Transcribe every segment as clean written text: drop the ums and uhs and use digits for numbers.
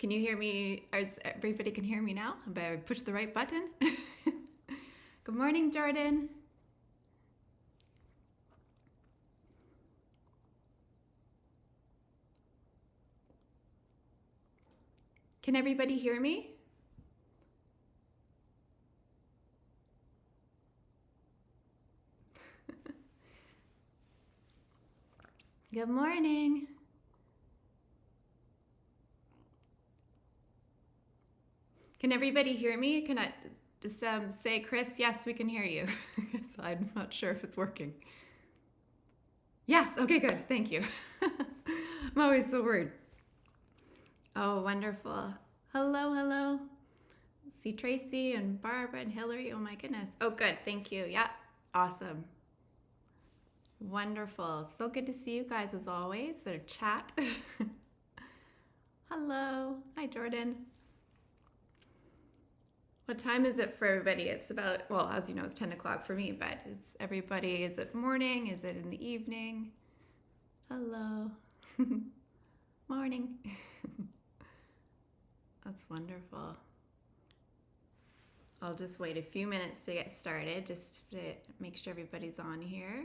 Can you hear me? Everybody can hear me now? But I push the right button. Good morning, Jordan. Can everybody hear me? Good morning. Can everybody hear me? Can I just say, Chris, yes, we can hear you. So I'm not sure if it's working. Yes, okay, good, thank you. I'm always so worried. Oh, wonderful. Hello, hello. See Tracy and Barbara and Hillary. Oh my goodness. Oh, good, thank you. Yeah, awesome. Wonderful. So good to see you guys as always. Their chat. Hello. Hi, Jordan. What time is it for everybody? It's about, well, as you know, it's 10 o'clock for me, but is it morning? Is it in the evening? Hello. Morning. That's wonderful. I'll just wait a few minutes to get started, just to make sure everybody's on here.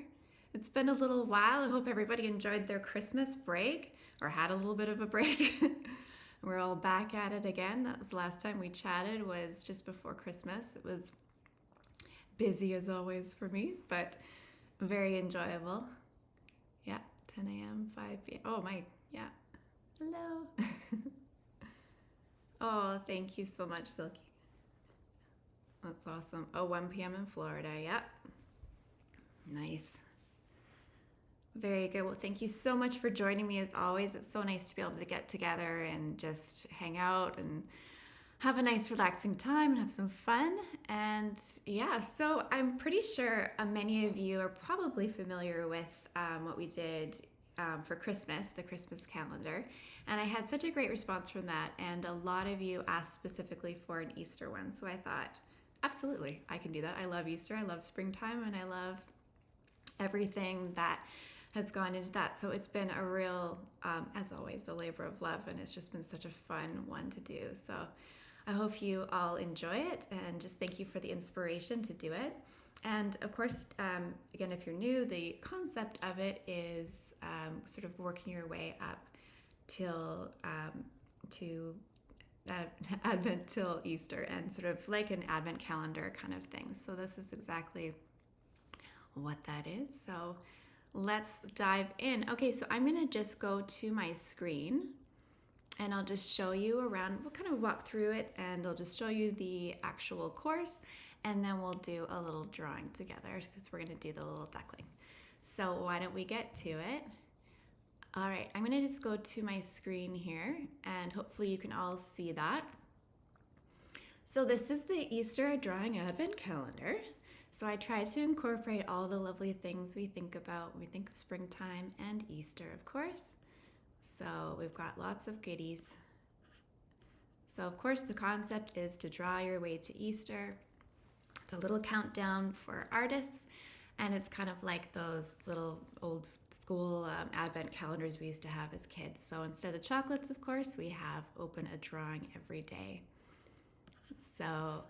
It's been a little while. I hope everybody enjoyed their Christmas break or had a little bit of a break. We're all back at it again. That was the last time we chatted, was just before Christmas. It was busy as always for me, but very enjoyable. Yeah, 10 a.m., 5 p.m. Oh my, yeah. Hello. Oh, thank you so much, Silky. That's awesome. Oh, 1 p.m. in Florida. Yep. Nice. Very good. Well, thank you so much for joining me as always. It's so nice to be able to get together and just hang out and have a nice relaxing time and have some fun. And yeah, so I'm pretty sure many of you are probably familiar with what we did for Christmas, the Christmas calendar. And I had such a great response from that. And a lot of you asked specifically for an Easter one. So I thought, absolutely, I can do that. I love Easter. I love springtime, and I love everything that has gone into that. So it's been a real, as always, a labor of love, and it's just been such a fun one to do. So I hope you all enjoy it, and just thank you for the inspiration to do it. And of course, again, if you're new, the concept of it is sort of working your way up till to Advent till Easter, and sort of like an Advent calendar kind of thing. So this is exactly what that is. So let's dive in. Okay, so I'm gonna just go to my screen and I'll just show you around. We'll kind of walk through it, and I'll just show you the actual course, and then we'll do a little drawing together because we're gonna do the little duckling. So why don't we get to it? All right, I'm gonna just go to my screen here, and hopefully you can all see that. So this is the Easter Drawing Advent Calendar. So I try to incorporate all the lovely things we think about when we think of springtime and Easter, of course. So we've got lots of goodies. So of course the concept is to draw your way to Easter. It's a little countdown for artists, and it's kind of like those little old school advent calendars we used to have as kids. So instead of chocolates, of course, we have open a drawing every day. So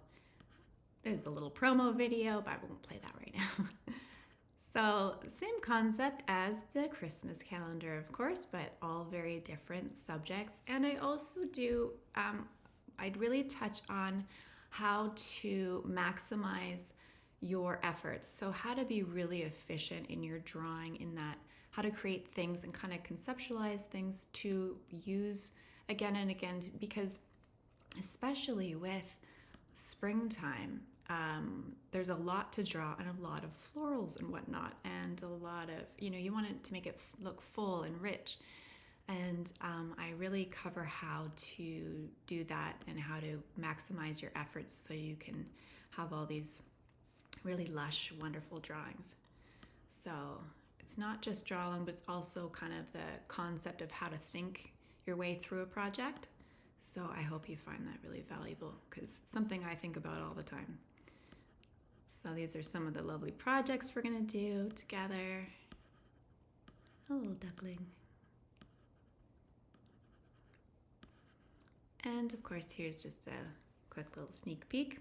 there's the little promo video, but I won't play that right now. So same concept as the Christmas calendar, of course, but all very different subjects. And I also do, I'd really touch on how to maximize your efforts. So how to be really efficient in your drawing, in that how to create things and kind of conceptualize things to use again and again, because especially with springtime, there's a lot to draw and a lot of florals and whatnot, and a lot of, you want it to make it look full and rich. And I really cover how to do that and how to maximize your efforts so you can have all these really lush, wonderful drawings. So it's not just draw along, but it's also kind of the concept of how to think your way through a project. So I hope you find that really valuable, because it's something I think about all the time. So these are some of the lovely projects we're gonna do together. A little duckling. And of course, here's just a quick little sneak peek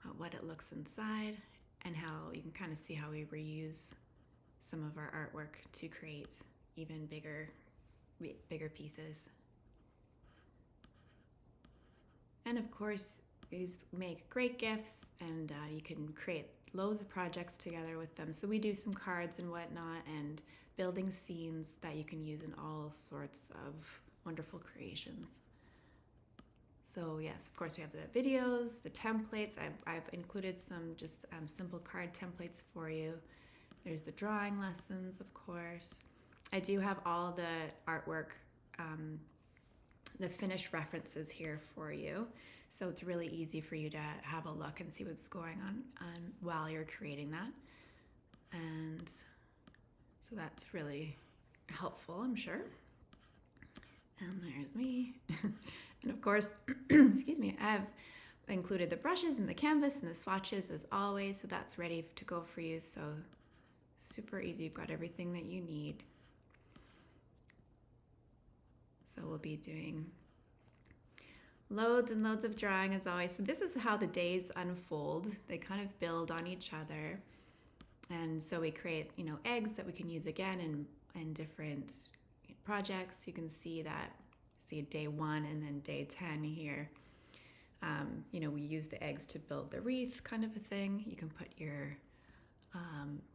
at what it looks inside and how you can kind of see how we reuse some of our artwork to create even bigger pieces. And of course, these make great gifts, and you can create loads of projects together with them. So we do some cards and whatnot, and building scenes that you can use in all sorts of wonderful creations. So yes, of course we have the videos, the templates. I've included some just simple card templates for you. There's the drawing lessons, of course. I do have all the artwork, the finished references here for you. So it's really easy for you to have a look and see what's going on while you're creating that. And so that's really helpful, I'm sure. And there's me. And of course, excuse me, I've included the brushes and the canvas and the swatches as always, so that's ready to go for you. So super easy, you've got everything that you need. So we'll be doing loads and loads of drawing as always. So this is how the days unfold. They kind of build on each other. And so we create, eggs that we can use again in different projects. You can see day 1 and then day 10 here. We use the eggs to build the wreath kind of a thing. You can put your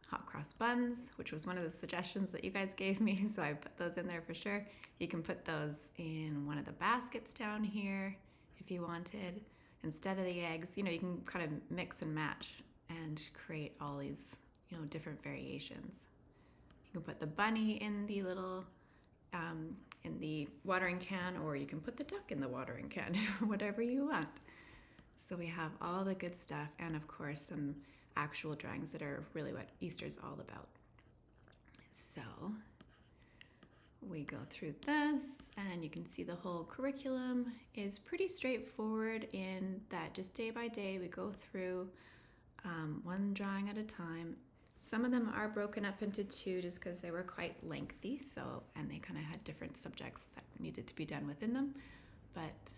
hot cross buns, which was one of the suggestions that you guys gave me, so I put those in there for sure. You can put those in one of the baskets down here if you wanted instead of the eggs. You can kind of mix and match and create all these different variations. You can put the bunny in the little in the watering can, or you can put the duck in the watering can, whatever you want. So we have all the good stuff, and of course some actual drawings that are really what Easter's all about. So we go through this, and you can see the whole curriculum is pretty straightforward in that just day by day we go through one drawing at a time. Some of them are broken up into 2 just because they were quite lengthy, and they kind of had different subjects that needed to be done within them, but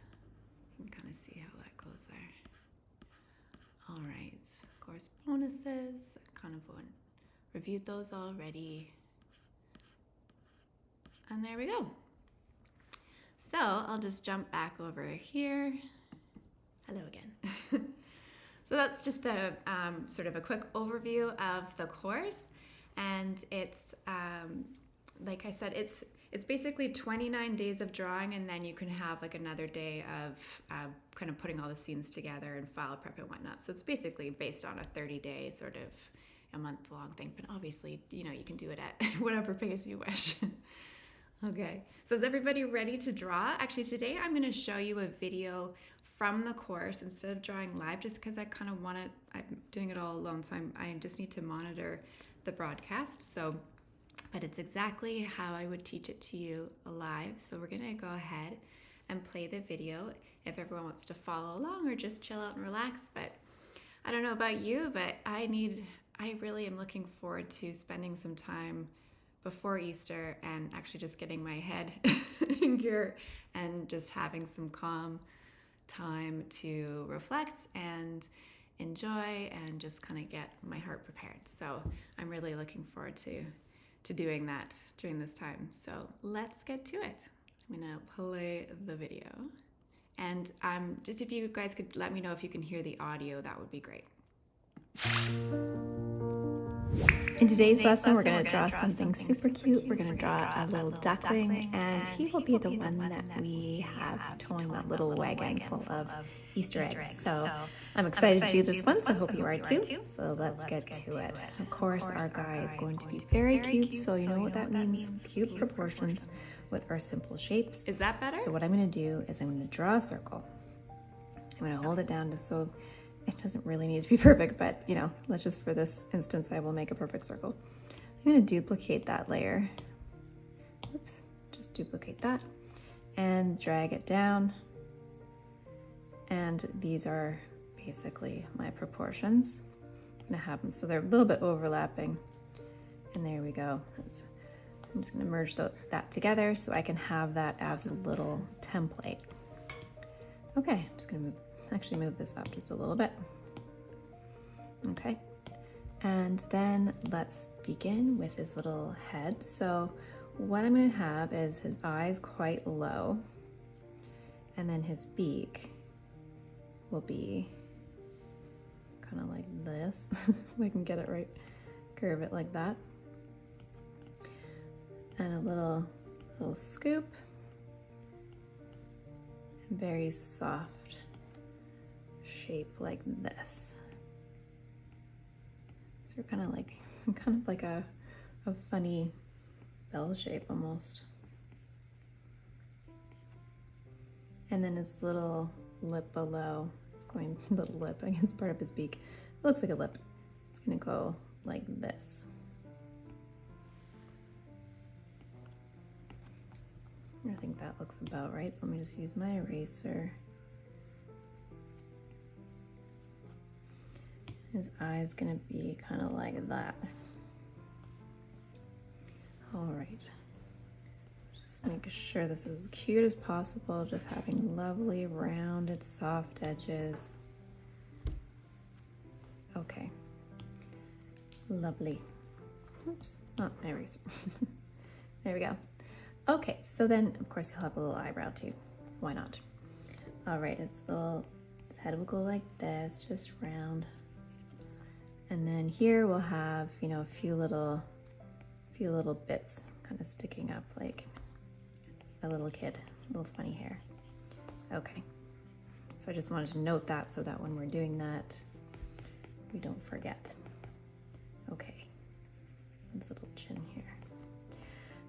you can kind of see how that goes there. All right, of course, bonuses, kind of reviewed those already. And there we go. So I'll just jump back over here. Hello again. So that's just the sort of a quick overview of the course. And it's, like I said, it's basically 29 days of drawing, and then you can have like another day of kind of putting all the scenes together and file prep and whatnot. So it's basically based on a 30-day sort of a month-long thing, but obviously, you can do it at whatever pace you wish. Okay, so is everybody ready to draw? Actually, today I'm going to show you a video from the course instead of drawing live, just because I kind of want it. I'm doing it all alone, so I just need to monitor the broadcast. So, but it's exactly how I would teach it to you live. So we're going to go ahead and play the video if everyone wants to follow along or just chill out and relax. But I don't know about you, but I really am looking forward to spending some time before Easter and actually just getting my head in gear and just having some calm time to reflect and enjoy and just kind of get my heart prepared. So I'm really looking forward to doing that during this time. So let's get to it. I'm gonna play the video, and just if you guys could let me know if you can hear the audio, that would be great. In today's lesson, we're going to draw something super cute. We're going to draw a little duckling, and he will be the one that we have towing that little wagon full of Easter eggs. So I'm excited to do this one, so I hope you are too. So let's get to it. Of course, our guy is going to be very cute, so you know what that means. Cute proportions with our simple shapes. Is that better? So what I'm going to do is I'm going to draw a circle. I'm going to hold it down just so it doesn't really need to be perfect, but let's just, for this instance, I will make a perfect circle. I'm going to duplicate that layer. Oops, just duplicate that and drag it down. And these are basically my proportions. I'm going to have them so they're a little bit overlapping. And there we go. That's I'm just going to merge that together so I can have that as a little template. Okay, I'm just going to move this up just a little bit. Okay, and then let's begin with his little head. So what I'm going to have is his eyes quite low, and then his beak will be kind of like this. If I can get it right, curve it like that. And a little scoop, and very soft shape like this. So kind of like a funny bell shape almost. And then his little lip below, it's going, little lip, I guess part of his beak. It looks like a lip. It's gonna go like this. I think that looks about right, so let me just use my eraser. His eye's gonna be kind of like that. All right. Just make sure this is as cute as possible, just having lovely, rounded, soft edges. Okay. Lovely. Oops, not my eraser. There we go. Okay, so then of course he'll have a little eyebrow too. Why not? All right, his head will go like this, just round. And then here we'll have, you know, a few little bits kind of sticking up like a little kid, a little funny hair. Okay, so I just wanted to note that so that when we're doing that, we don't forget. Okay, his little chin here.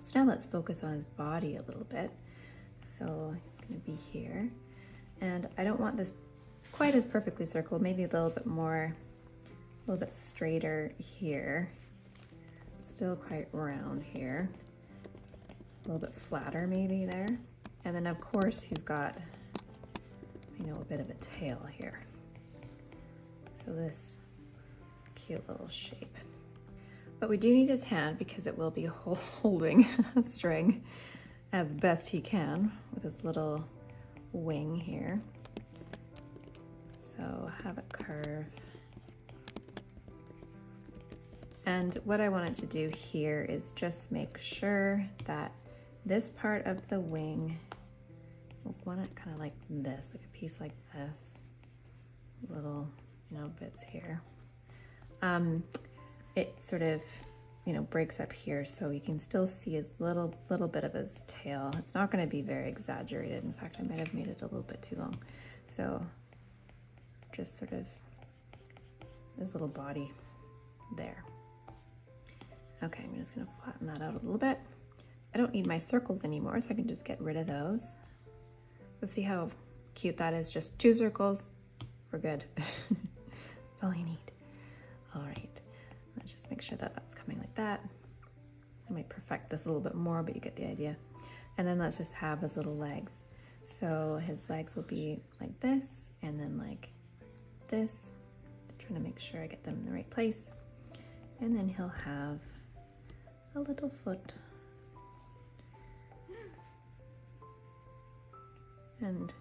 So now let's focus on his body a little bit. So it's gonna be here. And I don't want this quite as perfectly circled, maybe a little bit more, a little bit straighter here. Still quite round here. A little bit flatter maybe there. And then of course he's got, you know, a bit of a tail here. So this cute little shape. But we do need his hand because it will be holding a string as best he can with his little wing here. So have it curve. And what I wanted to do here is just make sure that this part of the wing, we'll want it kind of like this, like a piece like this, little, you know, bits here. It sort of, you know, breaks up here so you can still see his little bit of his tail. It's not going to be very exaggerated. In fact, I might have made it a little bit too long. So just sort of his little body there. Okay, I'm just going to flatten that out a little bit. I don't need my circles anymore, so I can just get rid of those. Let's see how cute that is. Just 2 circles. We're good. That's all you need. All right. Let's just make sure that that's coming like that. I might perfect this a little bit more, but you get the idea. And then let's just have his little legs. So his legs will be like this, and then like this. Just trying to make sure I get them in the right place. And then he'll have a little foot. And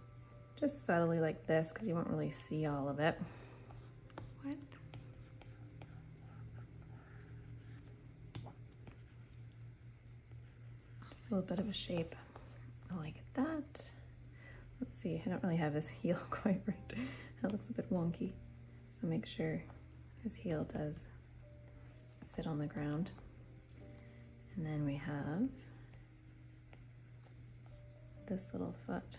just subtly like this, because you won't really see all of it. What? Just a little bit of a shape like that. Let's see, I don't really have his heel quite right. That looks a bit wonky. So make sure his heel does sit on the ground. And then we have this little foot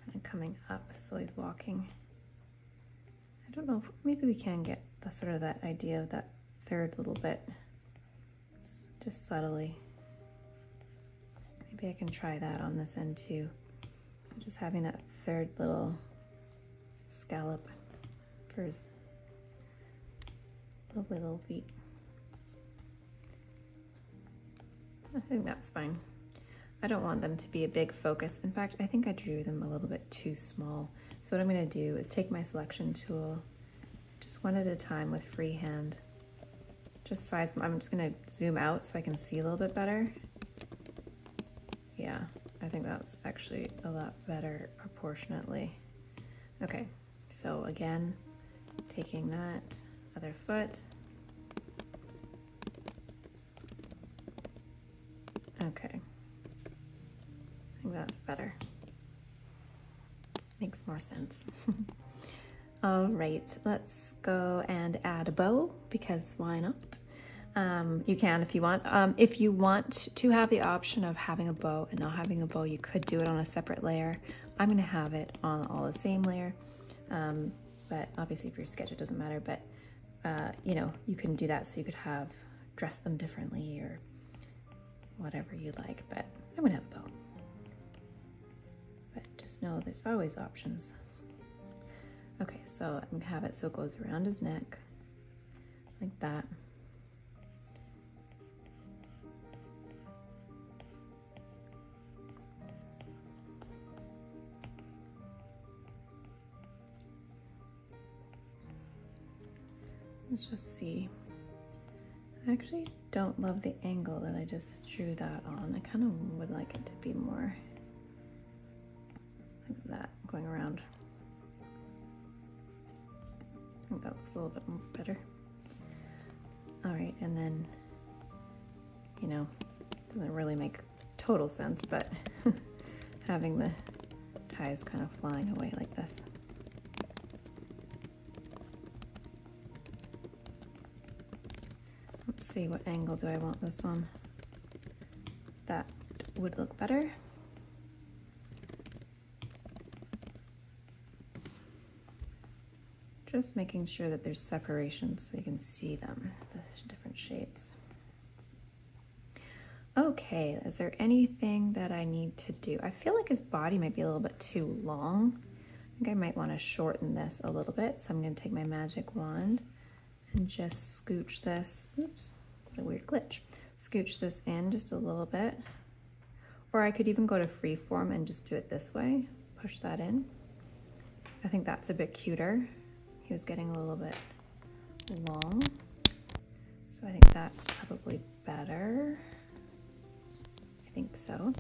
kind of coming up, so he's walking. I don't know if maybe we can get the sort of that idea of that third little bit, just subtly. Maybe I can try that on this end too. So just having that third little scallop for his lovely little feet. I think that's fine. I don't want them to be a big focus. In fact, I think I drew them a little bit too small. So what I'm going to do is take my selection tool, just one at a time with free hand, just size them. I'm just gonna zoom out so I can see a little bit better. Yeah, I think that's actually a lot better proportionately. Okay, so again, taking that other foot. Okay, I think that's better. Makes more sense. All right, let's go and add a bow, because why not? You can if you want. If you want to have the option of having a bow and not having a bow, you could do it on a separate layer. I'm gonna have it on all the same layer, but obviously for your sketch it doesn't matter, but you know, you can do that so you could have dress them differently or whatever you like, but I'm gonna have a bow. But just know there's always options. Okay, so I'm gonna have it so it goes around his neck, like that. Let's just see. I actually don't love the angle that I just drew that on. I kind of would like it to be more like that, going around. I think that looks a little bit more better. All right, and then, you know, doesn't really make total sense, but having the ties kind of flying away like this. Let's see, what angle do I want this on? That would look better. Just making sure that there's separation so you can see them, the different shapes. Okay, is there anything that I need to do? I feel like his body might be a little bit too long. I think I might want to shorten this a little bit, so I'm going to take my magic wand and just scooch this, oops, what a weird glitch. Scooch this in just a little bit. Or I could even go to freeform and just do it this way, push that in. I think that's a bit cuter. He was getting a little bit long, so I think that's probably better. I think so.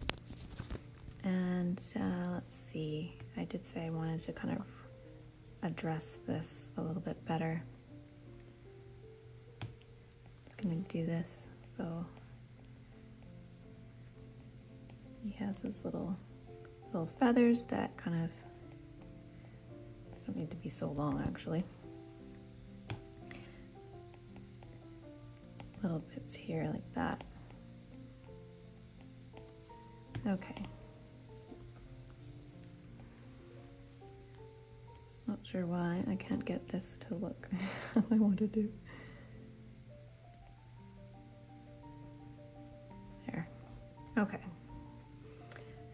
And let's see, I did say I wanted to kind of address this a little bit better. Just gonna do this, so he has his little feathers that kind of don't need to be so long, actually. Little bits here like that. Okay. Not sure why I can't get this to look how I want to do. There. Okay.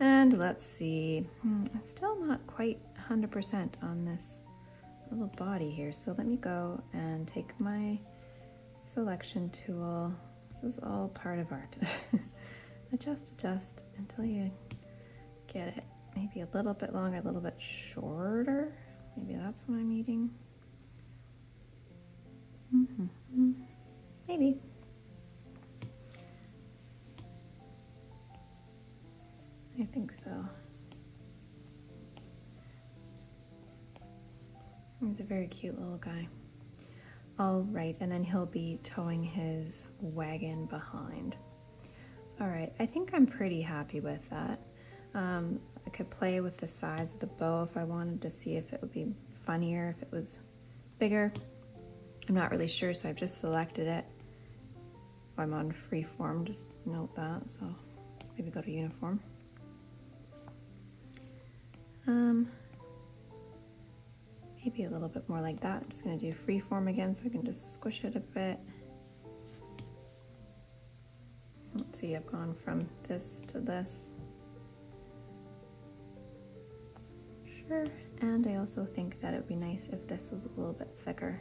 And let's see. Still not quite 100% on this little body here. So let me go and take my selection tool. This is all part of art. Adjust until you get it maybe a little bit longer, a little bit shorter. Maybe that's what I'm needing. Maybe. I think so. He's a very cute little guy. All right, and then he'll be towing his wagon behind. All right, I think I'm pretty happy with that. I could play with the size of the bow if I wanted to see if it would be funnier if it was bigger. I'm not really sure, so I've just selected it. If I'm on freeform, just note that, so maybe go to uniform. Maybe a little bit more like that. I'm just gonna do freeform again so I can just squish it a bit. Let's see, I've gone from this to this. Sure, and I also think that it would be nice if this was a little bit thicker.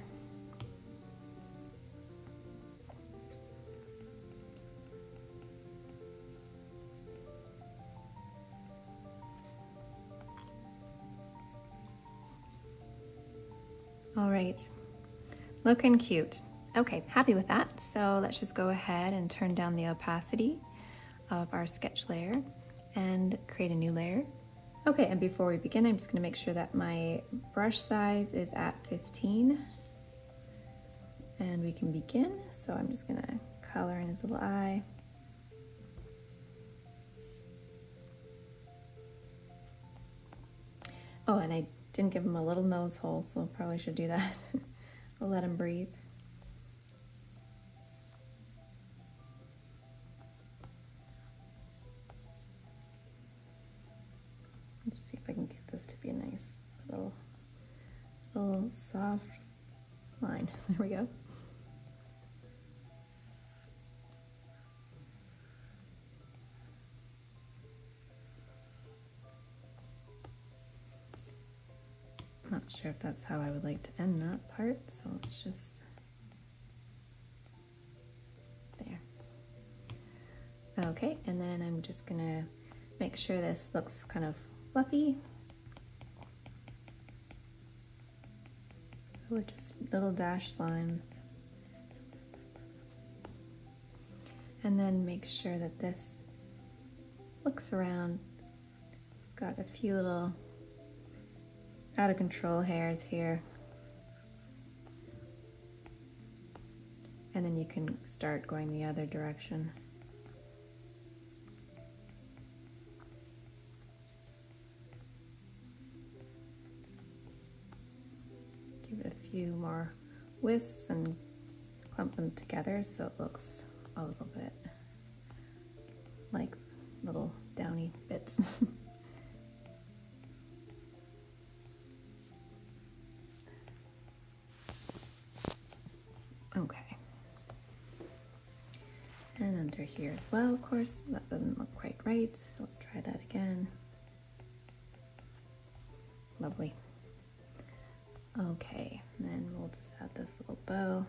All right, looking cute. Okay, happy with that. So let's just go ahead and turn down the opacity of our sketch layer and create a new layer. Okay, and before we begin, I'm just gonna make sure that my brush size is at 15. And we can begin. So I'm just gonna color in his little eye. Oh, and I didn't give him a little nose hole, so probably should do that. I'll let him breathe. Let's see if I can get this to be a nice little soft line. There we go. Not sure if that's how I would like to end that part, so let's just there. Okay, and then I'm just gonna make sure this looks kind of fluffy. With just little dashed lines. And then make sure that this looks around. It's got a few little out of control hairs here. And then you can start going the other direction. Give it a few more wisps and clump them together so it looks a little bit like little downy bits. Okay. And under here as well, of course, that doesn't look quite right, so let's try that again. Lovely. Okay, and then we'll just add this little bow.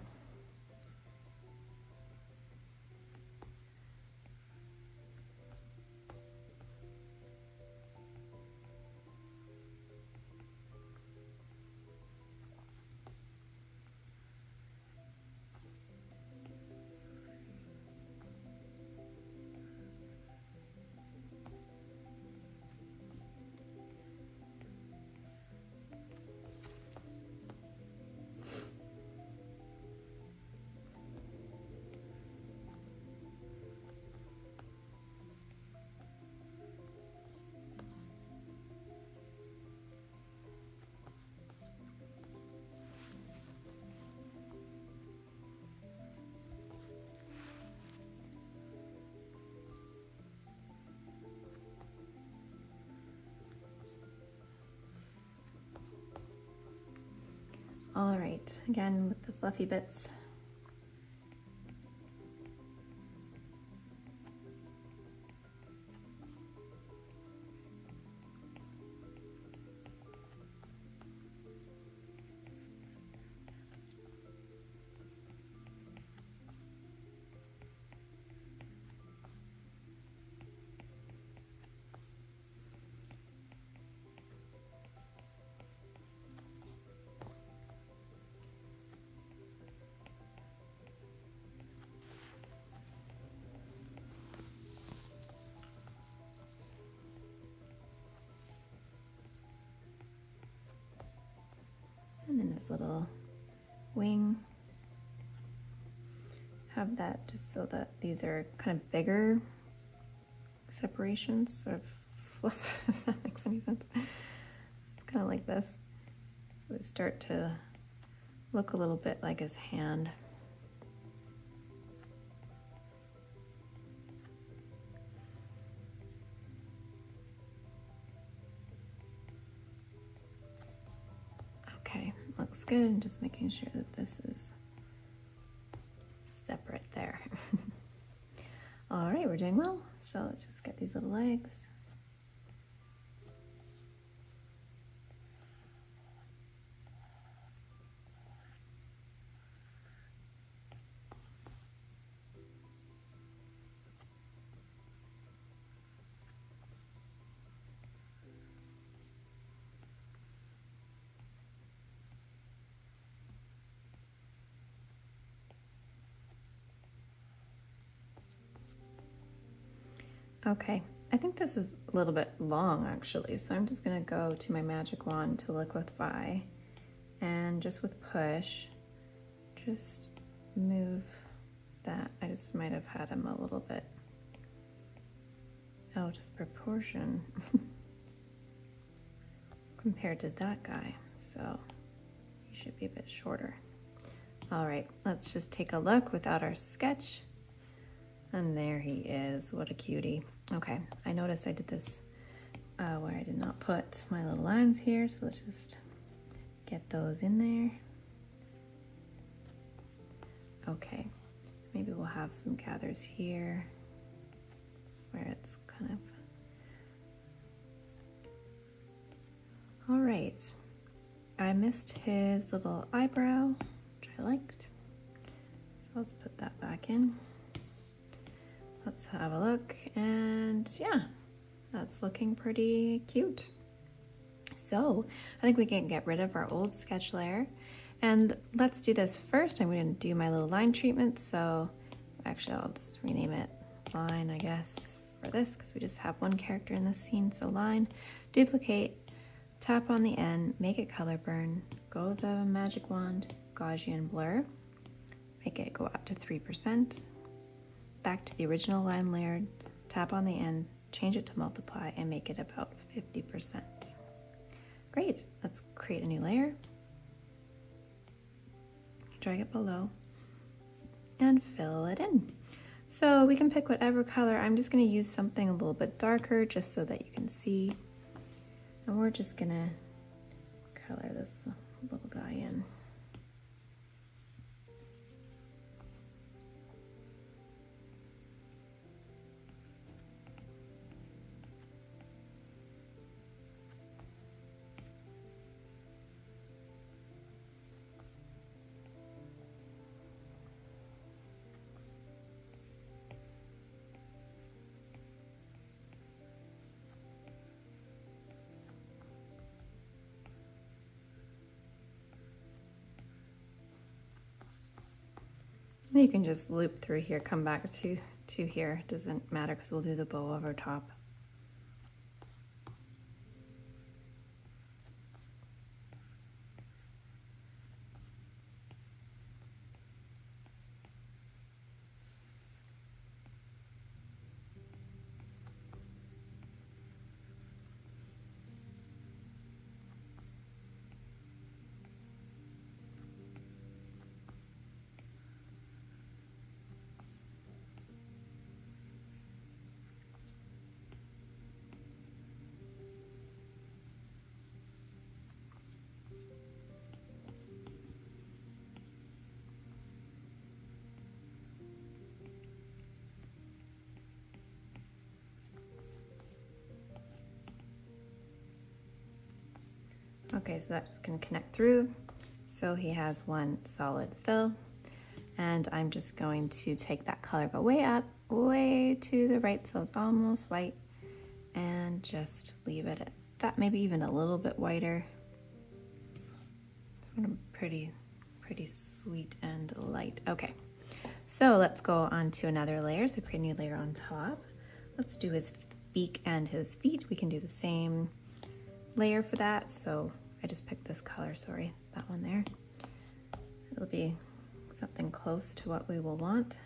All right, again with the fluffy bits. And then this little wing. Have that just so that these are kind of bigger separations, sort of fluff, if that makes any sense. It's kind of like this. So they start to look a little bit like his hand. Okay, looks good. Just making sure that this is separate there. All right, we're doing well. So let's just get these little legs. Okay, I think this is a little bit long actually, so I'm just gonna go to my magic wand to liquify, and just with push, just move that. I just might have had him a little bit out of proportion compared to that guy, so he should be a bit shorter. All right, let's just take a look without our sketch. And there he is, what a cutie. Okay, I noticed I did this where I did not put my little lines here, so let's just get those in there. Okay, maybe we'll have some gathers here where it's kind of... All right, I missed his little eyebrow, which I liked. So let's put that back in. Let's have a look, and yeah, that's looking pretty cute. So I think we can get rid of our old sketch layer, and let's do this first. I'm going to do my little line treatment, so actually I'll just rename it line, I guess, for this, because we just have one character in this scene. So line, duplicate, tap on the end, make it color burn, go with the magic wand, Gaussian blur, make it go up to 3%, back to the original line layer, tap on the end, change it to multiply, and make it about 50%. Great, let's create a new layer, drag it below, and fill it in. So we can pick whatever color. I'm just going to use something a little bit darker just so that you can see. And we're just going to color this little guy in. You can just loop through here, come back to here. It doesn't matter because we'll do the bow over top. Okay, so that's going to connect through. So he has one solid fill, and I'm just going to take that color, go way up, way to the right, so it's almost white, and just leave it at that, maybe even a little bit whiter. Sort of pretty sweet and light. Okay, so let's go on to another layer. So create a new layer on top. Let's do his beak and his feet. We can do the same layer for that. So I just picked this color, sorry, that one there. It'll be something close to what we will want.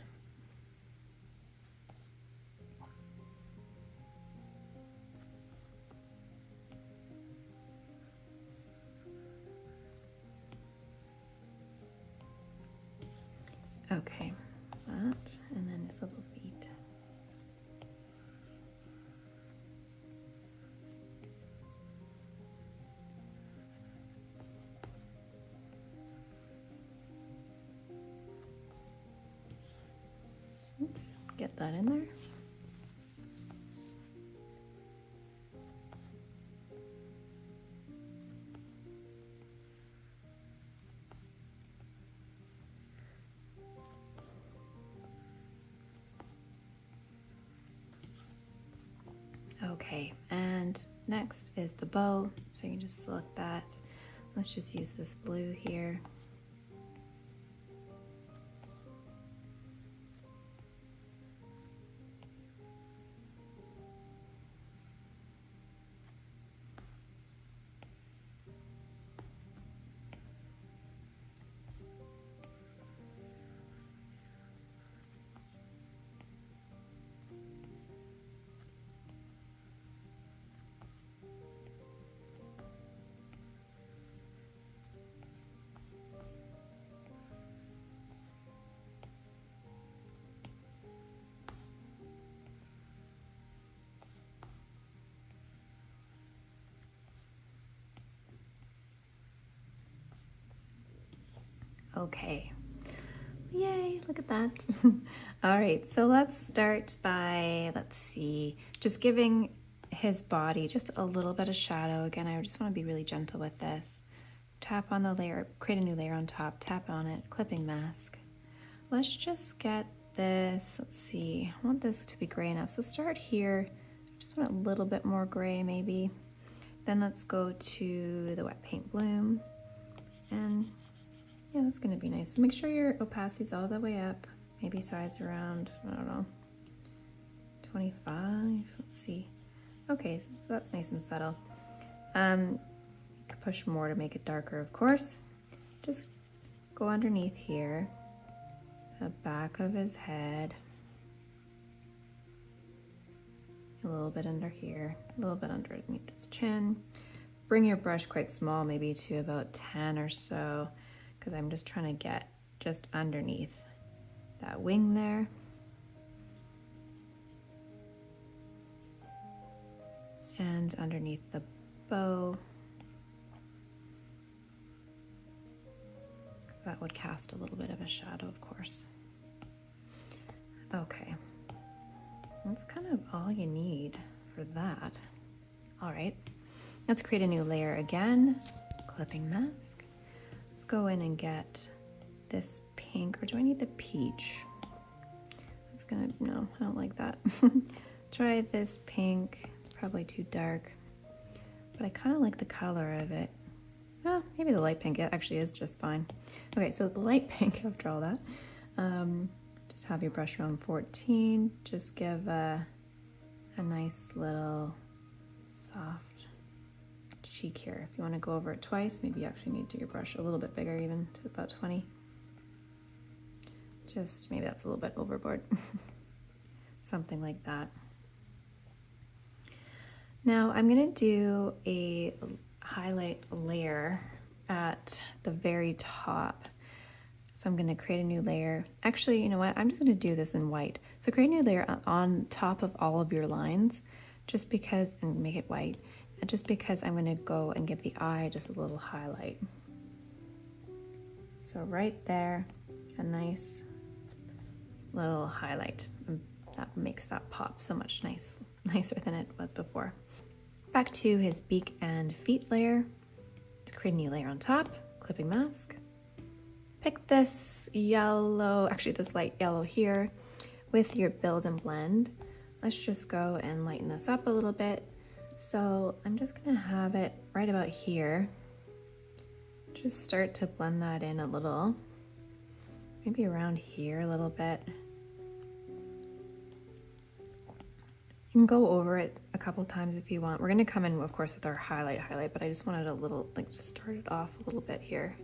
Okay, that, and then his little feet. Oops, get that in there. Okay, and next is the bow. So you can just select that. Let's just use this blue here. Okay. Yay, look at that. All right, so let's start by, let's see, just giving his body just a little bit of shadow. Again, I just want to be really gentle with this. Tap on the layer, create a new layer on top, tap on it, clipping mask. Let's just get this, let's see, I want this to be gray enough. So start here, just want a little bit more gray maybe. Then let's go to the wet paint bloom, and yeah, that's gonna be nice. So make sure your opacity's all the way up, maybe size around, I don't know, 25, let's see. Okay, so that's nice and subtle. You could push more to make it darker, of course. Just go underneath here, the back of his head, a little bit under here, a little bit underneath his chin. Bring your brush quite small, maybe to about 10 or so, because I'm just trying to get just underneath that wing there. And underneath the bow. Because that would cast a little bit of a shadow, of course. Okay. That's kind of all you need for that. All right, let's create a new layer again. Clipping mask. Let's go in and get this pink, or do I need the peach? That's gonna, no, I don't like that. Try this pink. It's probably too dark, but I kind of like the color of it. Oh, maybe the light pink, it actually is just fine. Okay, so the light pink, after all that, just have your brush around 14. Just give a nice little soft cheek here. If you want to go over it twice, maybe you actually need to your brush a little bit bigger, even to about 20. Just maybe that's a little bit overboard. Something like that. Now I'm going to do a highlight layer at the very top. So I'm going to create a new layer. Actually, you know what? I'm just going to do this in white. So create a new layer on top of all of your lines, just because, and make it white, and just because I'm going to go and give the eye just a little highlight. So right there, a nice little highlight. That makes that pop so much nicer than it was before. Back to his beak and feet layer. To create a new layer on top, clipping mask. Pick this yellow, actually this light yellow here with your build and blend. Let's just go and lighten this up a little bit. So I'm just gonna have it right about here. Just start to blend that in a little, maybe around here a little bit. You can go over it a couple times if you want. We're gonna come in, of course, with our highlight, but I just wanted a little, like, start it off a little bit here.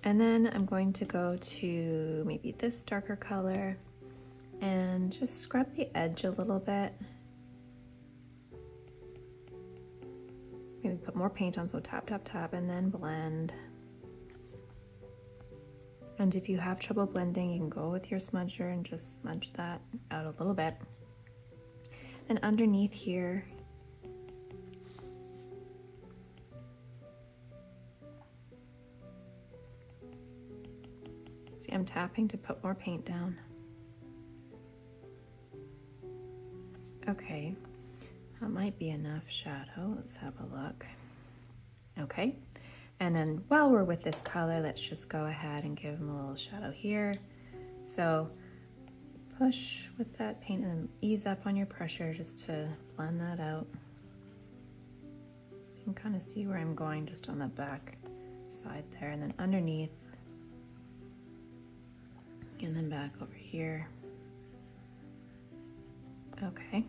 And then I'm going to go to maybe this darker color and just scrub the edge a little bit. Maybe put more paint on, so tap, tap, tap, and then blend. And if you have trouble blending, you can go with your smudger and just smudge that out a little bit. And underneath here, see, I'm tapping to put more paint down. Okay, that might be enough shadow. Let's have a look. Okay, and then while we're with this color, let's just go ahead and give him a little shadow here. So push with that paint and then ease up on your pressure just to blend that out. So you can kind of see where I'm going just on the back side there, and then underneath, and then back over here. Okay.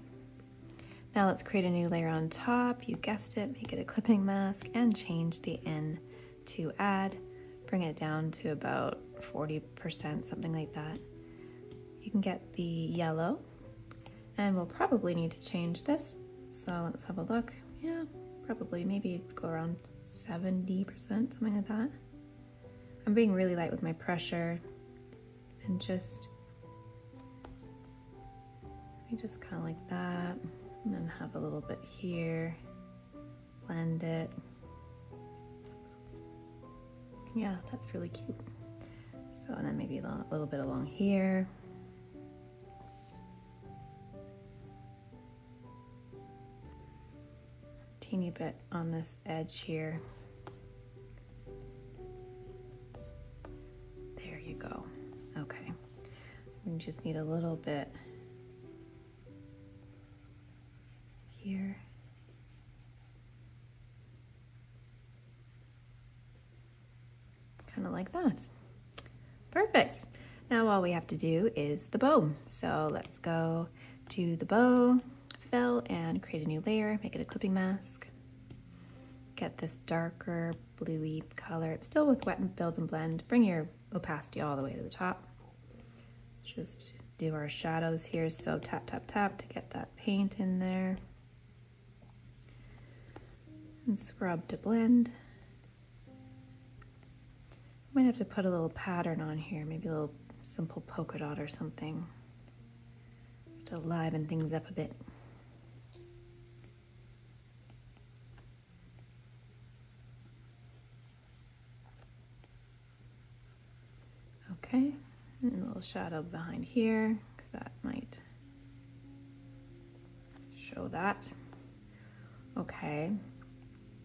Now let's create a new layer on top. You guessed it, make it a clipping mask and change the in to add. Bring it down to about 40%, something like that. You can get the yellow, and we'll probably need to change this. So let's have a look. Yeah, probably maybe go around 70%, something like that. I'm being really light with my pressure and just kind of like that, and then have a little bit here, blend it. You Yeah, that's really cute. So, and then maybe a little bit along here. Teeny bit on this edge here. There you go. Okay. We just need a little bit here. Kind of like that. Perfect. Now all we have to do is the bow. So let's go to the bow, fill, and create a new layer, make it a clipping mask. Get this darker bluey color, still with wet and build and blend. Bring your opacity all the way to the top. Just do our shadows here, so tap, tap, tap to get that paint in there. And scrub to blend. Might have to put a little pattern on here, maybe a little simple polka dot or something, just to liven things up a bit. Okay, and a little shadow behind here, because that might show that. Okay,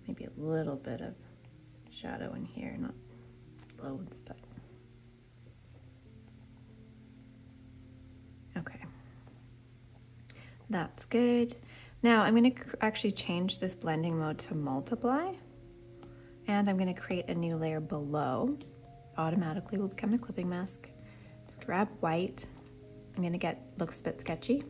maybe a little bit of shadow in here, not loads, but okay. That's good. Now I'm going to actually change this blending mode to multiply, and I'm going to create a new layer below. Automatically will become a clipping mask. Just grab white. I'm going to looks a bit sketchy,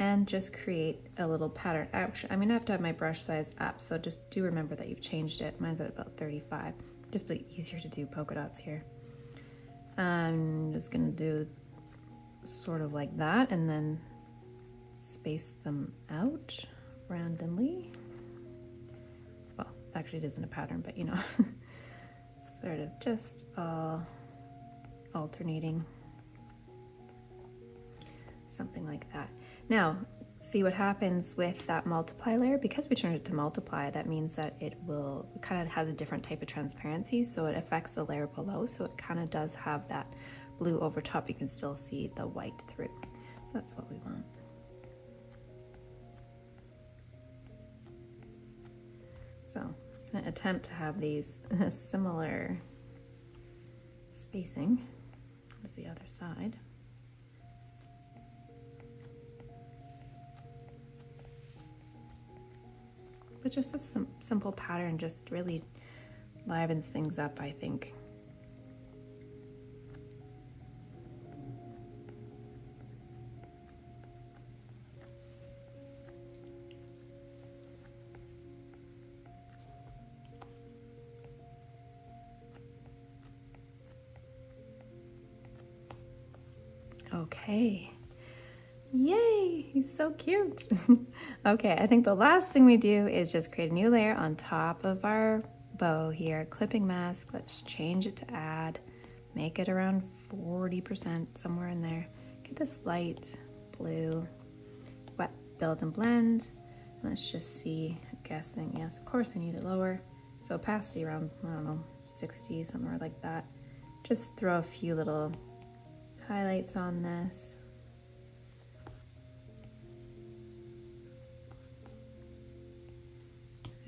and just create a little pattern. Actually, I'm going to have my brush size up, so just do remember that you've changed it. Mine's at about 35. Just be easier to do polka dots here. I'm just going to do sort of like that, and then space them out randomly. Well, actually it isn't a pattern, but you know, sort of just alternating, something like that. Now, see what happens with that multiply layer. Because we turned it to multiply, that means that it kind of has a different type of transparency, so it affects the layer below, so it kind of does have that blue over top. You can still see the white through. So that's what we want. So I'm going to attempt to have these similar spacing as the other side. But just a simple pattern just really livens things up, I think. Okay. Yay, he's so cute. Okay, I think the last thing we do is just create a new layer on top of our bow here, clipping mask. Let's change it to add, make it around 40%, somewhere in there. Get this light blue, wet, build and blend. Let's just see, I'm guessing, yes, of course I need it lower. So opacity around, I don't know, 60, somewhere like that. Just throw a few little highlights on this.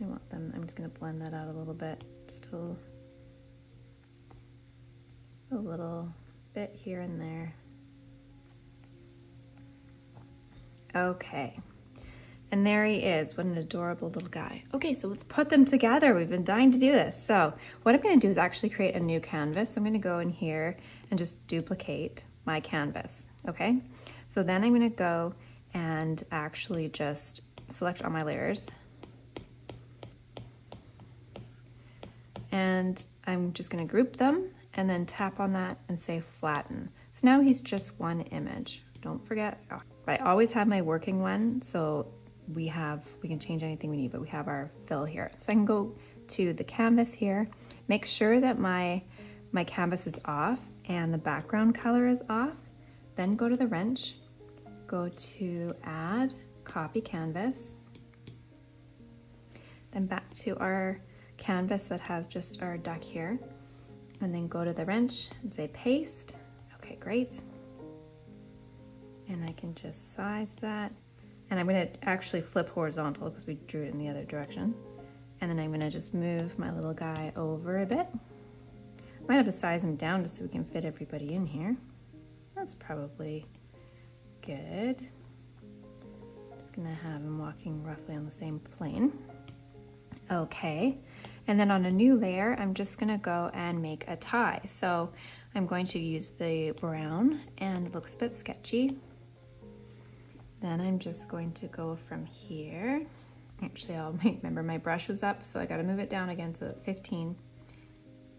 I want them, I'm just going to blend that out a little bit, just a little bit here and there. Okay, and there he is. What an adorable little guy. Okay, so let's put them together. We've been dying to do this. So what I'm going to do is actually create a new canvas. I'm going to go in here and just duplicate my canvas. Okay, so then I'm going to go and actually just select all my layers, and I'm just going to group them and then tap on that and say flatten. So now he's just one image. Don't forget, I always have my working one, so we can change anything we need, but we have our fill here. So I can go to the canvas here, make sure that my canvas is off and the background color is off, then go to the wrench, go to add, copy canvas, then back to our canvas that has just our duck here, and then go to the wrench and say paste. Okay, great. And I can just size that. And I'm going to actually flip horizontal because we drew it in the other direction. And then I'm going to just move my little guy over a bit. Might have to size him down just so we can fit everybody in here. That's probably good. Just going to have him walking roughly on the same plane. Okay. And then on a new layer, I'm just going to go and make a tie. So I'm going to use the brown, and it looks a bit sketchy. Then I'm just going to go from here. Actually, remember my brush was up, so I got to move it down again to 15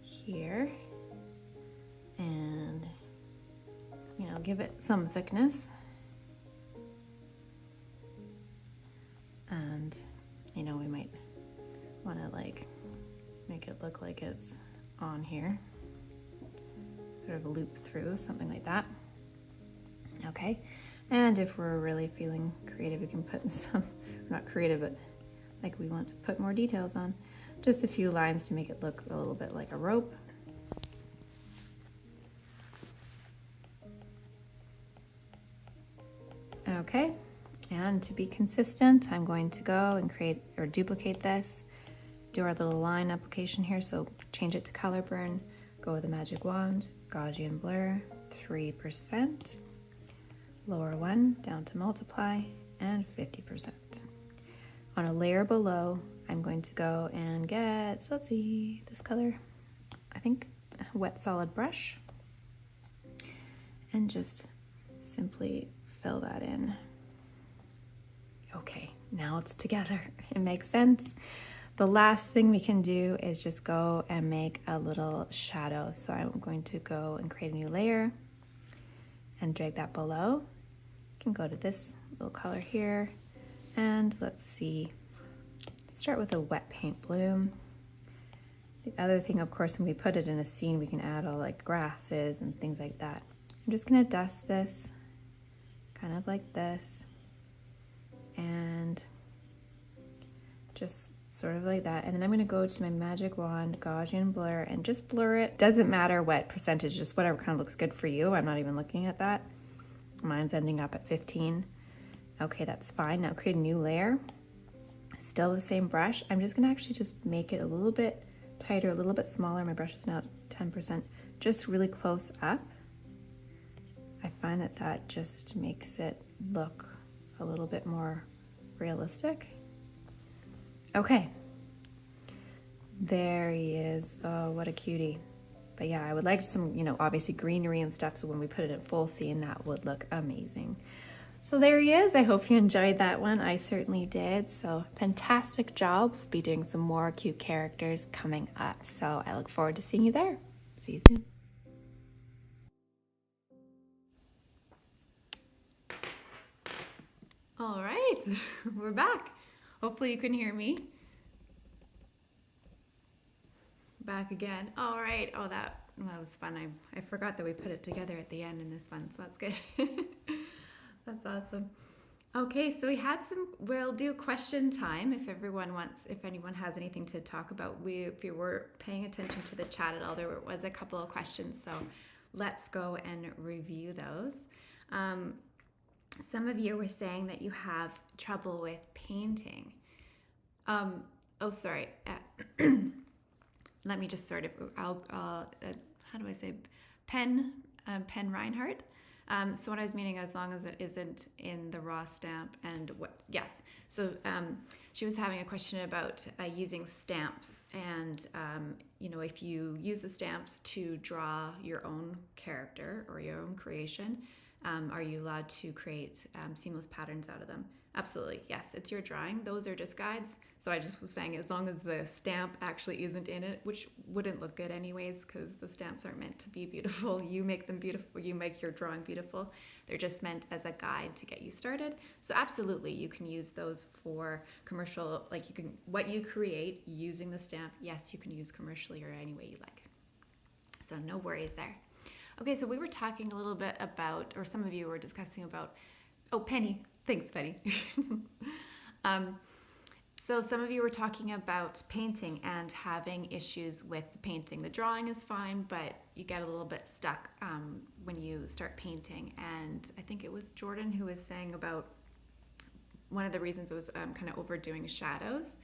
here. And, you know, give it some thickness. And, you know, we might want to like make it look like it's on here. Sort of loop through, something like that. Okay. And if we're really feeling creative, we can put some, not creative, but like we want to put more details on. Just a few lines to make it look a little bit like a rope. Okay, and to be consistent, I'm going to go and create or duplicate this, do our little line application here, so change it to color burn, go with the magic wand, Gaussian blur, 3%. Lower one down to multiply, and 50%. On a layer below, I'm going to go and get, let's see, this color, I think, a wet solid brush, and just simply fill that in. Okay, now it's together. It makes sense. The last thing we can do is just go and make a little shadow. So I'm going to go and create a new layer and drag that below. You can go to this little color here, and let's see, start with a wet paint blue. The other thing, of course, when we put it in a scene, we can add all like grasses and things like that. I'm just gonna dust this kind of like this, and just sort of like that. And then I'm gonna go to my magic wand, Gaussian blur, and just blur it. Doesn't matter what percentage, just whatever kind of looks good for you. I'm not even looking at that. Mine's ending up at 15. Okay, that's fine. Now create a new layer. Still the same brush. I'm just gonna actually just make it a little bit tighter, a little bit smaller. My brush is now 10%, just really close up. I find that that just makes it look a little bit more realistic. Okay, there he is. Oh, what a cutie. But yeah, I would like some, you know, obviously greenery and stuff, so when we put it in full scene, that would look amazing. So there he is. I hope you enjoyed that one. I certainly did. So fantastic job. We'll be doing some more cute characters coming up. So I look forward to seeing you there. See you soon. All right, we're back. Hopefully you can hear me. Back again. All right. Oh, that was fun. I forgot that we put it together at the end in this one, so that's good. That's awesome. Okay, so we'll do question time if anyone has anything to talk about. If you were paying attention to the chat at all, there was a couple of questions, so let's go and review those. Some of you were saying that you have trouble with painting. Sorry. Let me just sort of, how do I say, Pen Reinhardt. So what I was meaning, as long as it isn't in the raw stamp yes. So she was having a question about using stamps, and if you use the stamps to draw your own character or your own creation, are you allowed to create seamless patterns out of them? Absolutely, yes. It's your drawing. Those are just guides. So I just was saying, as long as the stamp actually isn't in it, which wouldn't look good anyways, because the stamps aren't meant to be beautiful. You make them beautiful. You make your drawing beautiful. They're just meant as a guide to get you started. So absolutely, you can use those for commercial. Like what you create using the stamp. Yes, you can use commercially or any way you like. So no worries there. Okay, so we were talking a little bit about, or some of you were discussing about, Penny. Thanks, Penny. So some of you were talking about painting and having issues with the painting. The drawing is fine, but you get a little bit stuck when you start painting. And I think it was Jordan who was saying about one of the reasons was kind of overdoing shadows.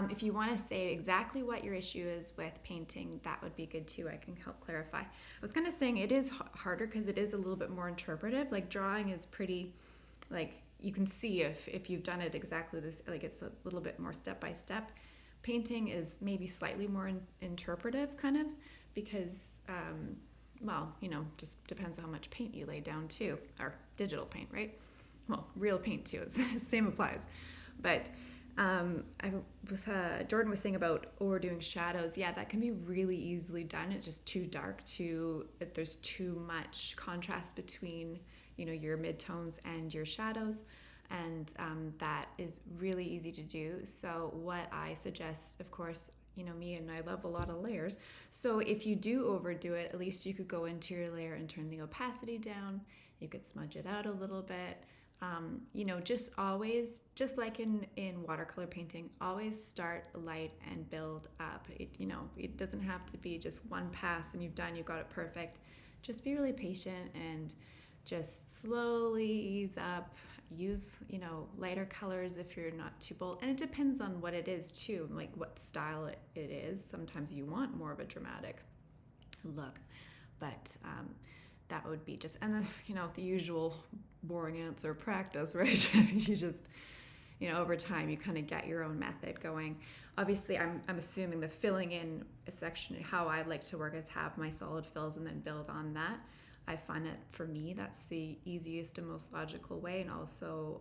If you want to say exactly what your issue is with painting, that would be good too. I can help clarify. I was kind of saying it is harder because it is a little bit more interpretive. Like drawing is pretty, like you can see if you've done it exactly this, like it's a little bit more step by step. Painting is maybe slightly more interpretive kind of because, well, you know, just depends how much paint you lay down too, or digital paint, right? Well, real paint too, same applies. But Jordan was saying about overdoing shadows. Yeah, that can be really easily done. It's just too dark, there's too much contrast between, you know, your midtones and your shadows. And that is really easy to do. So what I suggest, of course, you know me and I love a lot of layers. So if you do overdo it, at least you could go into your layer and turn the opacity down. You could smudge it out a little bit. You know, just always, just like in watercolor painting, always start light and build up. You know, it doesn't have to be just one pass and you've got it perfect. Just be really patient and just slowly ease up. Use, you know, lighter colors if you're not too bold. And it depends on what it is too, like what style it is. Sometimes you want more of a dramatic look, but that would be just, and then, you know, the usual boring answer, practice, right? I mean, you just, you know, over time you kind of get your own method going. Obviously, I'm assuming the filling in section, how I like to work is have my solid fills and then build on that. I find that for me, that's the easiest and most logical way, and also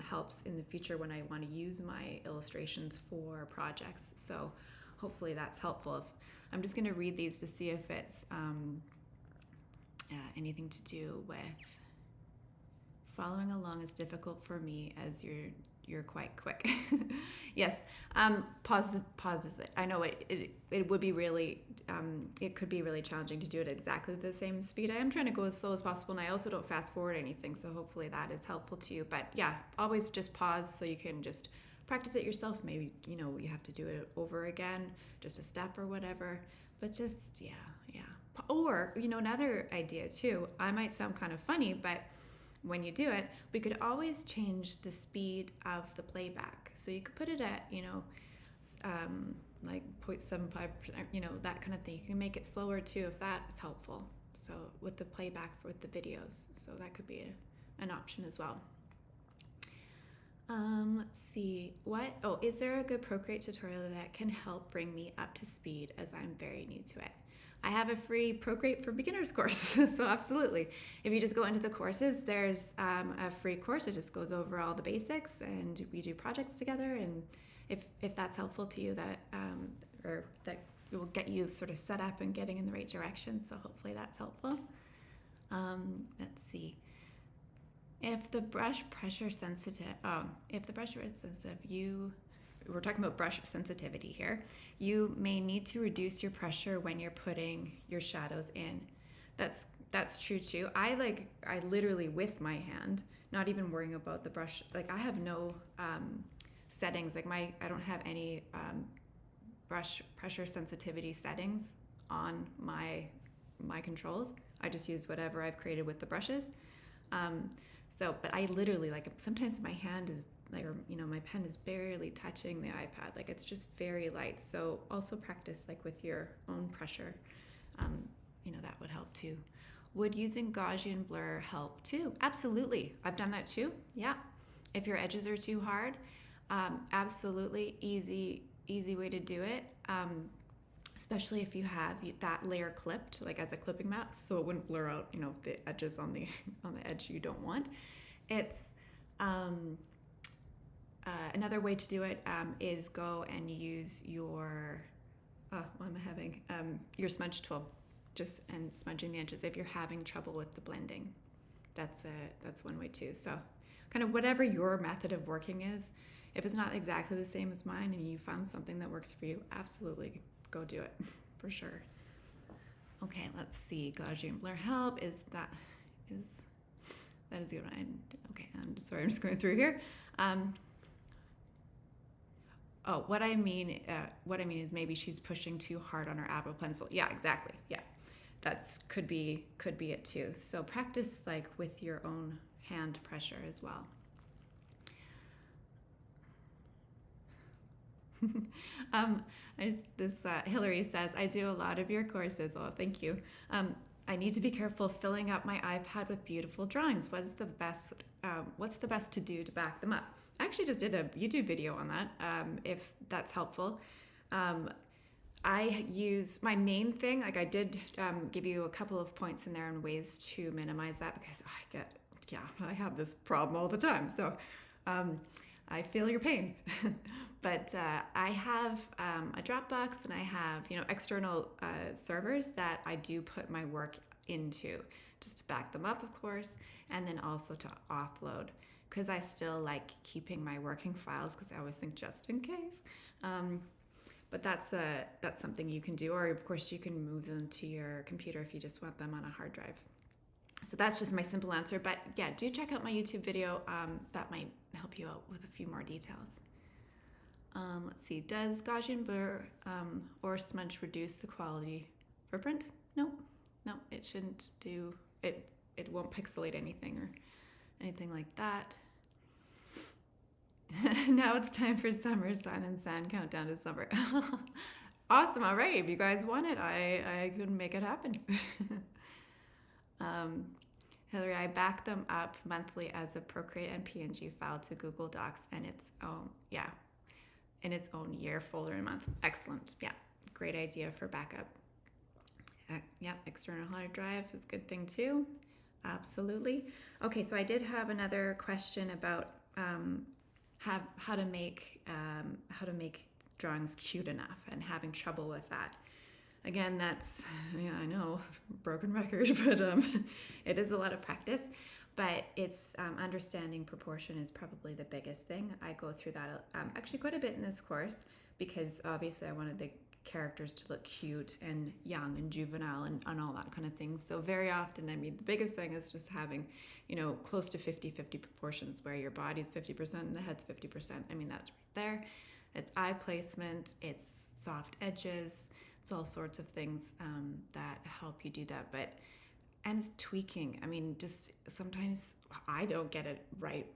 helps in the future when I want to use my illustrations for projects. So hopefully that's helpful. I'm just going to read these to see if it's anything to do with following along is difficult for me as you're quite quick. Yes, pause it. I know it would be really, it could be really challenging to do it at exactly the same speed. I am trying to go as slow as possible, and I also don't fast forward anything, so hopefully that is helpful to you. But yeah, always just pause so you can just practice it yourself. Maybe, you know, you have to do it over again, just a step or whatever, but just, yeah. Or, you know, another idea too, I might sound kind of funny, but when you do it, we could always change the speed of the playback. So you could put it at, you know, like 0.75%, you know, that kind of thing. You can make it slower too if that is helpful. So with the playback with the videos, so that could be an option as well. Let's see, is there a good Procreate tutorial that can help bring me up to speed as I'm very new to it? I have a free Procreate for Beginners course, so absolutely. If you just go into the courses, there's a free course. It just goes over all the basics, and we do projects together. And if that's helpful to you, that it will get you sort of set up and getting in the right direction. So hopefully that's helpful. Let's see. If the brush pressure sensitive, we're talking about brush sensitivity here. You may need to reduce your pressure when you're putting your shadows in. That's true too. I literally with my hand, not even worrying about the brush. Like I have no settings. Like I don't have any brush pressure sensitivity settings on my controls. I just use whatever I've created with the brushes. But I literally, like, sometimes my hand is like, or, you know, my pen is barely touching the iPad. Like it's just very light. So also practice like with your own pressure. You know, that would help too. Would using Gaussian blur help too? Absolutely. I've done that too. Yeah. If your edges are too hard, absolutely easy way to do it. Especially if you have that layer clipped, like as a clipping mat, so it wouldn't blur out, you know, the edges on the edge you don't want. It's another way to do it is go and use your your smudge tool, and smudging the edges if you're having trouble with the blending. That's one way too. So kind of whatever your method of working is, if it's not exactly the same as mine and you found something that works for you, absolutely go do it for sure. Okay, let's see. Gaussian blur help that is good. Okay, I'm just going through here. Oh, what I mean is maybe she's pushing too hard on her Apple Pencil. Yeah, exactly. Yeah, that's could be it too. So practice like with your own hand pressure as well. Hillary says, I do a lot of your courses. Oh, thank you. I need to be careful filling up my iPad with beautiful drawings. What's the best to do to back them up? I actually just did a YouTube video on that, if that's helpful. I use my main thing, like I did give you a couple of points in there on ways to minimize that because I have this problem all the time. So I feel your pain. But I have a Dropbox and I have, external servers that I do put my work into just to back them up, of course, and then also to offload because I still like keeping my working files because I always think just in case. But that's something you can do, or of course you can move them to your computer if you just want them on a hard drive. So that's just my simple answer. But yeah, do check out my YouTube video. That might help you out with a few more details. Let's see. Does Gaussian blur or smudge reduce the quality for print? No, it shouldn't do it. It won't pixelate anything or anything like that. Now it's time for summer sun and sand countdown to summer. Awesome. All right. If you guys want it, I could make it happen. Hillary, I back them up monthly as a Procreate and PNG file to Google Docs and its own, in its own year, folder, and month. Excellent. Yeah, great idea for backup. External hard drive is a good thing too. Absolutely. Okay, so I did have another question about how to make drawings cute enough and having trouble with that. Again, that's, I know, broken record, but it is a lot of practice. But it's understanding proportion is probably the biggest thing. I go through that actually quite a bit in this course because obviously I wanted the characters to look cute and young and juvenile and all that kind of thing. So very often, the biggest thing is just having, close to 50-50 proportions where your body's 50% and the head's 50%. That's right there. It's eye placement, it's soft edges, it's all sorts of things that help you do that. And it's tweaking. Just sometimes I don't get it right,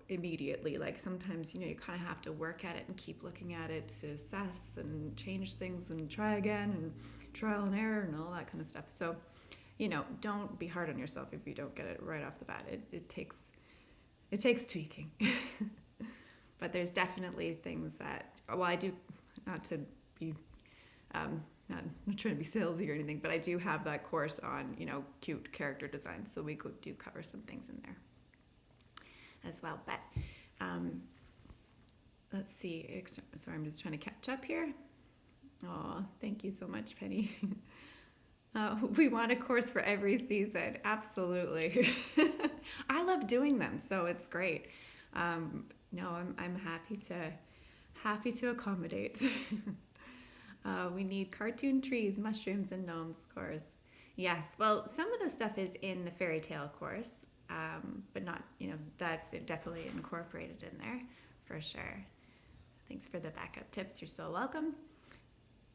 immediately. Like sometimes, you kind of have to work at it and keep looking at it to assess and change things and try again and trial and error and all that kind of stuff. So, don't be hard on yourself if you don't get it right off the bat. It takes tweaking. But there's definitely things that, I do, not to be, not trying to be salesy or anything, but I do have that course on, cute character design. So we do cover some things in there as well. But let's see. Sorry, I'm just trying to catch up here. Oh, thank you so much, Penny. We want a course for every season. Absolutely. I love doing them, so it's great. No, I'm happy to accommodate. We need cartoon trees, mushrooms, and gnomes, of course. Yes, well, some of the stuff is in the fairy tale course, but not, that's definitely incorporated in there for sure. Thanks for the backup tips. You're so welcome.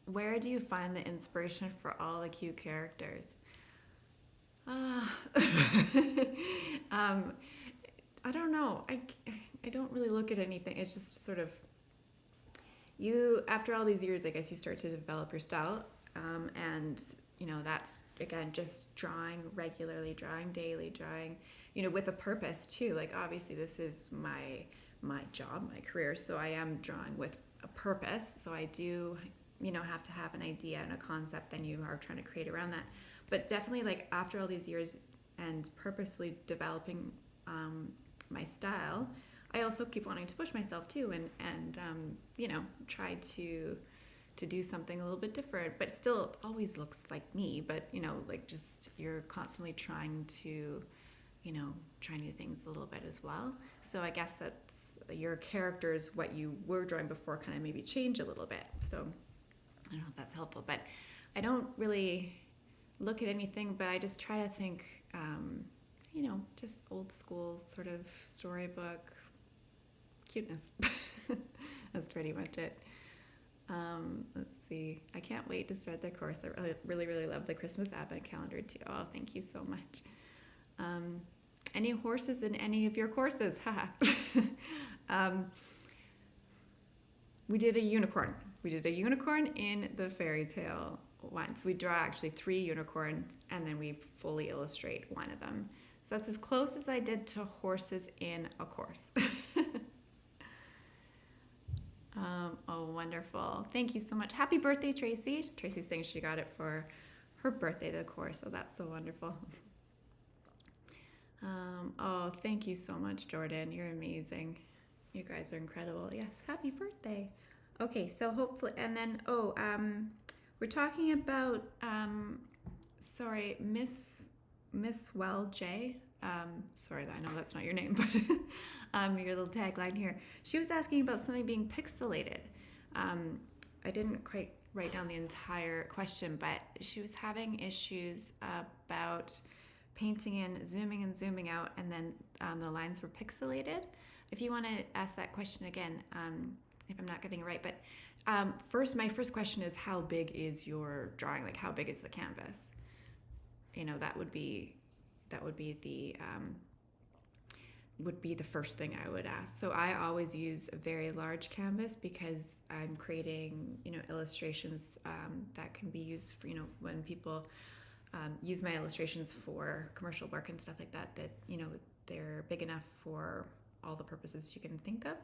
Where do you find the inspiration for all the cute characters? I don't know. I don't really look at anything. It's just sort of after all these years, I guess you start to develop your style. And, that's, again, just drawing regularly, drawing daily, drawing, with a purpose too. Like, obviously, this is my job, my career. So I am drawing with a purpose. So I do, have to have an idea and a concept, then you are trying to create around that. But definitely, like, after all these years and purposely developing my style, I also keep wanting to push myself too and try to do something a little bit different, but still it always looks like me, but just you're constantly trying to try new things a little bit as well. So I guess that's your characters, what you were drawing before, kind of maybe change a little bit. So I don't know if that's helpful, but I don't really look at anything, but I just try to think just old school sort of storybook cuteness. That's pretty much it. Let's see. I can't wait to start the course. I really, really love the Christmas Advent calendar too. Oh, thank you so much. Any horses in any of your courses? Haha. We did a unicorn. We did a unicorn in the fairy tale once. We draw actually 3 unicorns and then we fully illustrate one of them. So that's as close as I did to horses in a course. Oh, wonderful. Thank you so much. Happy birthday, Tracy. Tracy's saying she got it for her birthday, the course, so that's so wonderful. Oh, thank you so much, Jordan. You're amazing. You guys are incredible. Yes, happy birthday. Okay, so hopefully, and then, we're talking about, sorry, Miss Well J. Sorry, I know that's not your name, but your little tagline here. She was asking about something being pixelated. I didn't quite write down the entire question, but she was having issues about painting in, zooming and zooming out, and then the lines were pixelated. If you want to ask that question again, if I'm not getting it right, but my first question is, how big is your drawing? Like, how big is the canvas? You know, that would be the first thing I would ask. So I always use a very large canvas because I'm creating, illustrations that can be used for, when people use my illustrations for commercial work and stuff like that, they're big enough for all the purposes you can think of.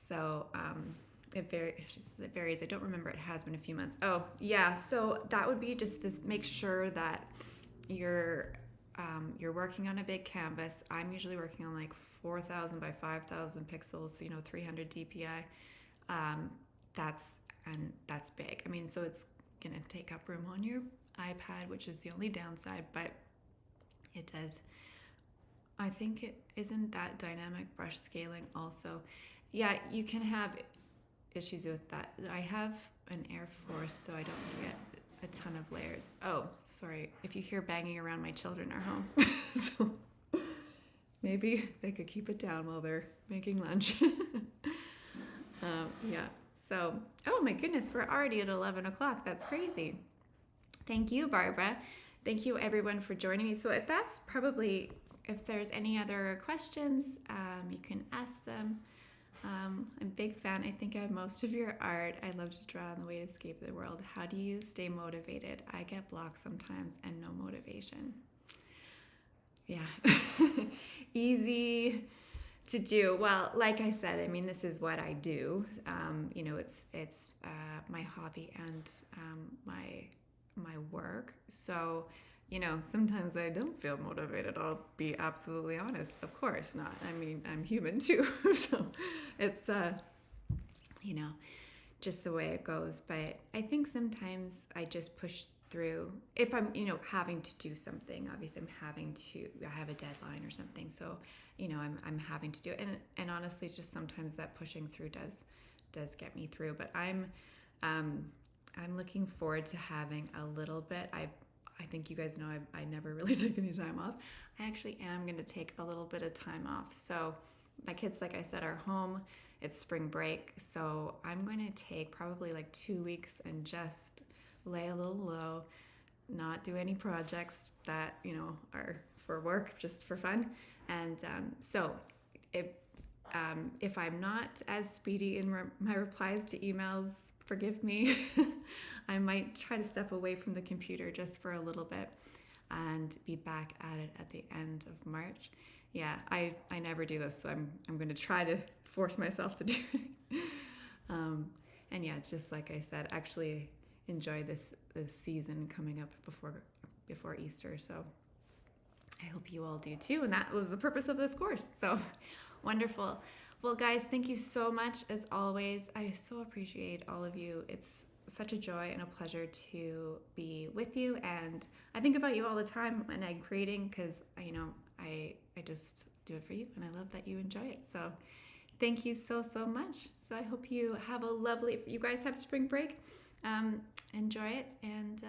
So it varies. I don't remember. It has been a few months. Oh, yeah. So that would be just this, make sure that you're working on a big canvas. I'm usually working on like 4,000 by 5,000 pixels, 300 DPI. That's big. I mean, so it's gonna take up room on your iPad, which is the only downside, but it does. I think it isn't that dynamic brush scaling also. Yeah, you can have issues with that. I have an Air Force, so I don't get a ton of layers. Oh, sorry. If you hear banging around, my children are home. So maybe they could keep it down while they're making lunch. Yeah. So, oh my goodness, we're already at 11 o'clock. That's crazy. Thank you, Barbara. Thank you, everyone, for joining me. So if there's any other questions, you can ask them. I'm a big fan. I think I have most of your art. I love to draw on the way to escape the world. How do you stay motivated? I get blocked sometimes and no motivation. Yeah. Easy to do. Well, like I said, I mean, this is what I do. It's my hobby and my work. So, sometimes I don't feel motivated. I'll be absolutely honest. Of course not. I mean, I'm human too. So it's, just the way it goes. But I think sometimes I just push through. If I'm, having to do something, obviously I have a deadline or something. So, I'm having to do it. And honestly, just sometimes that pushing through does get me through. But I'm looking forward to having a little bit. I think you guys know I never really take any time off. I actually am going to take a little bit of time off. So my kids, like I said, are home. It's spring break. So I'm going to take probably like 2 weeks and just lay a little low, not do any projects that, are for work, just for fun. And so if I'm not as speedy in my replies to emails, forgive me. I might try to step away from the computer just for a little bit and be back at it at the end of March. Yeah, I never do this, so I'm going to try to force myself to do it. And yeah, just like I said, actually enjoy this season coming up before Easter. So I hope you all do too. And that was the purpose of this course. So wonderful. Well, guys, thank you so much as always. I so appreciate all of you. It's such a joy and a pleasure to be with you. And I think about you all the time when I'm creating because, I just do it for you and I love that you enjoy it. So thank you so, so much. So I hope you have if you guys have spring break, enjoy it and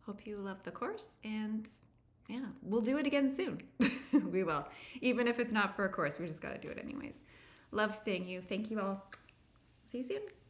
hope you love the course. And yeah, we'll do it again soon. We will. Even if it's not for a course, we just got to do it anyways. Love seeing you. Thank you all. See you soon.